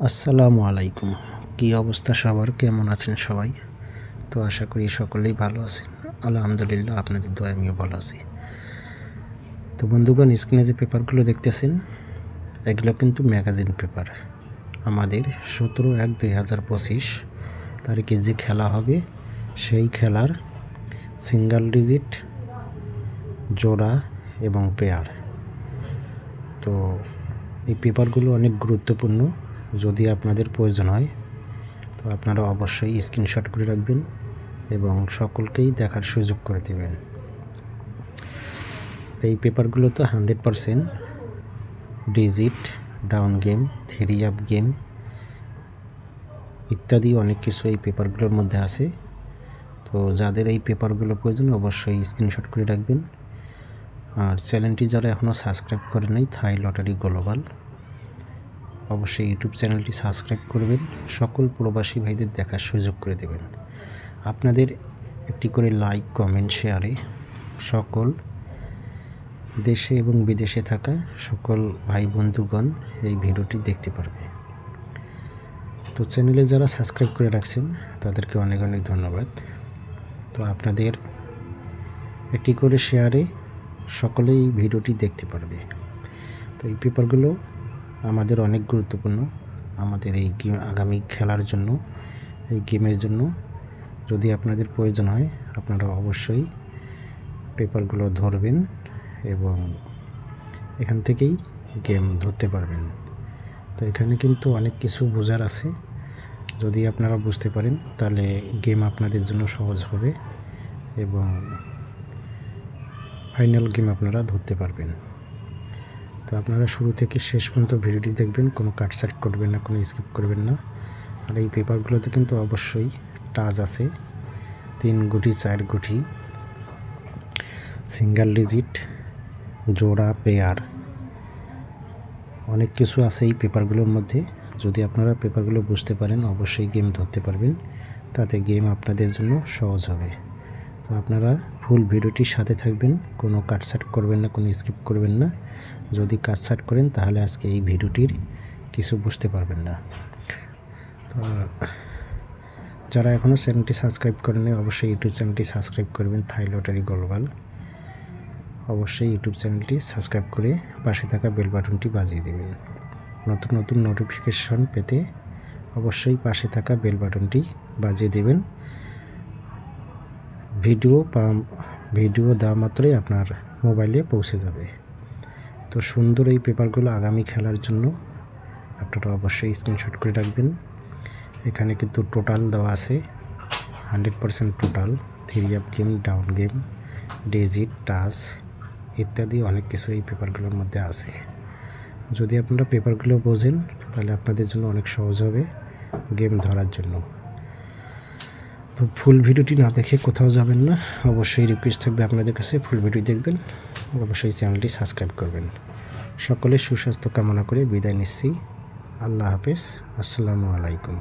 আসসালামু আলাইকুম। কি অবস্থা সবার, কেমন আছেন সবাই? তো আশা করি সকলেই ভালো আছেন। আলহামদুলিল্লাহ, আপনাদের দোয়ায় আমিও ভালো আছি। তো বন্ধুগণ, স্ক্রিনে যে পেপারগুলো দেখতেছেন এগুলো কিন্তু ম্যাগাজিন পেপার। আমাদের 17/1/2025 তারিখে যে খেলা হবে সেই খেলার সিঙ্গেল ডিজিট, জোড়া এবং পেয়ার। তো এই পেপারগুলো অনেক গুরুত্বপূর্ণ। যদি আপনাদের প্রয়োজন হয় তো আপনারা অবশ্যই স্ক্রিনশট করে রাখবেন এবং সকলকেই দেখার সুযোগ করে দেবেন। এই পেপারগুলো তো 100% digit, down game, 3 up game ইত্যাদি অনেক কিছু এই পেপারগুলোর মধ্যে আছে। তো যাদের এই পেপারগুলো প্রয়োজন অবশ্যই স্ক্রিনশট করে রাখবেন। আর চ্যানেলটি যারা এখনও সাবস্ক্রাইব করে নাই, থাই লটারি গ্লোবাল, অবশ্যই ইউটিউব চ্যানেলটি সাবস্ক্রাইব করবেন। সকল প্রবাসী ভাইদের দেখার সুযোগ করে দেবেন। আপনাদের একটি করে লাইক, কমেন্ট, শেয়ারে সকল দেশে এবং বিদেশে থাকা সকল ভাই বন্ধুগণ এই ভিডিওটি দেখতে পারবে। তো চ্যানেলে যারা সাবস্ক্রাইব করে রাখছেন তাদেরকে অনেক অনেক ধন্যবাদ। তো আপনাদের একটি করে শেয়ারে সকলেই এই ভিডিওটি দেখতে পারবে। তো এই পেপারগুলো আমাদের অনেক গুরুত্বপূর্ণ আমাদের এই আগামী খেলার জন্য, এই গেমের জন্য। যদি আপনাদের প্রয়োজন হয় আপনারা অবশ্যই পেপারগুলো ধরবেন এবং এখান থেকেই গেম ধরতে পারবেন। তো এখানে কিন্তু অনেক কিছু বোঝার আছে। যদি আপনারা বুঝতে পারেন তাহলে গেম আপনাদের জন্য সহজ হবে এবং ফাইনাল গেম আপনারা ধরতে পারবেন। তো আপনারা শুরু থেকে শেষ পর্যন্ত ভিডিওটি দেখবেন, কোনো কাটছাট করবেন না, কোনো স্কিপ করবেন না। আর এই পেপারগুলোতে কিন্তু অবশ্যই টাচ আছে, 3 গুটি, 4 গুটি, সিঙ্গেল ডিজিট, জোড়া, পেয়ার, অনেক কিছু আছে এই পেপারগুলোর মধ্যে। যদি আপনারা পেপারগুলো বুঝতে পারেন অবশ্যই গেম ধরতে পারবেন, তাতে গেম আপনাদের জন্য সহজ হবে। তো আপনারা ফুল ভিডিওটির সাথে থাকবেন, কোনো কাটছাট করবেন না, কোনো স্কিপ করবেন না। যদি কাটছাট করেন তাহলে আজকে এই ভিডিওটির কিছু বুঝতে পারবেন না। তো যারা এখনও চ্যানেলটি সাবস্ক্রাইব করেনি অবশ্যই ইউটিউব চ্যানেলটি সাবস্ক্রাইব করবেন, থাই লটারি গ্লোবাল। অবশ্যই ইউটিউব চ্যানেলটি সাবস্ক্রাইব করে পাশে থাকা বেল বাটনটি বাজিয়ে দেবেন। নতুন নতুন নোটিফিকেশন পেতে অবশ্যই পাশে থাকা বেল বাটনটি বাজিয়ে দেবেন। ভিডিও দেওয়া মাত্রই আপনার মোবাইলে পৌঁছে যাবে। তো সুন্দর এই পেপারগুলো আগামী খেলার জন্য আপনারা অবশ্যই স্ক্রিনশট করে রাখবেন। এখানে কিন্তু টোটাল দেওয়া আছে, 100% total, 3 up game, down game, digit, touch ইত্যাদি অনেক কিছু এই পেপারগুলোর মধ্যে আছে। যদি আপনারা পেপারগুলো বোঝেন তাহলে আপনাদের জন্য অনেক সহজ হবে গেম ধরার জন্য। তো ফুল ভিডিওটি না দেখে কোথাও যাবেন না, অবশ্যই রিকোয়েস্ট থাকবে আপনাদের কাছে ফুল ভিডিও দেখবেন, অবশ্যই চ্যানেলটি সাবস্ক্রাইব করবেন। সকলের সুস্বাস্থ্য কামনা করে বিদায় নিচ্ছি। আল্লাহ হাফেজ, আসসালামু আলাইকুম।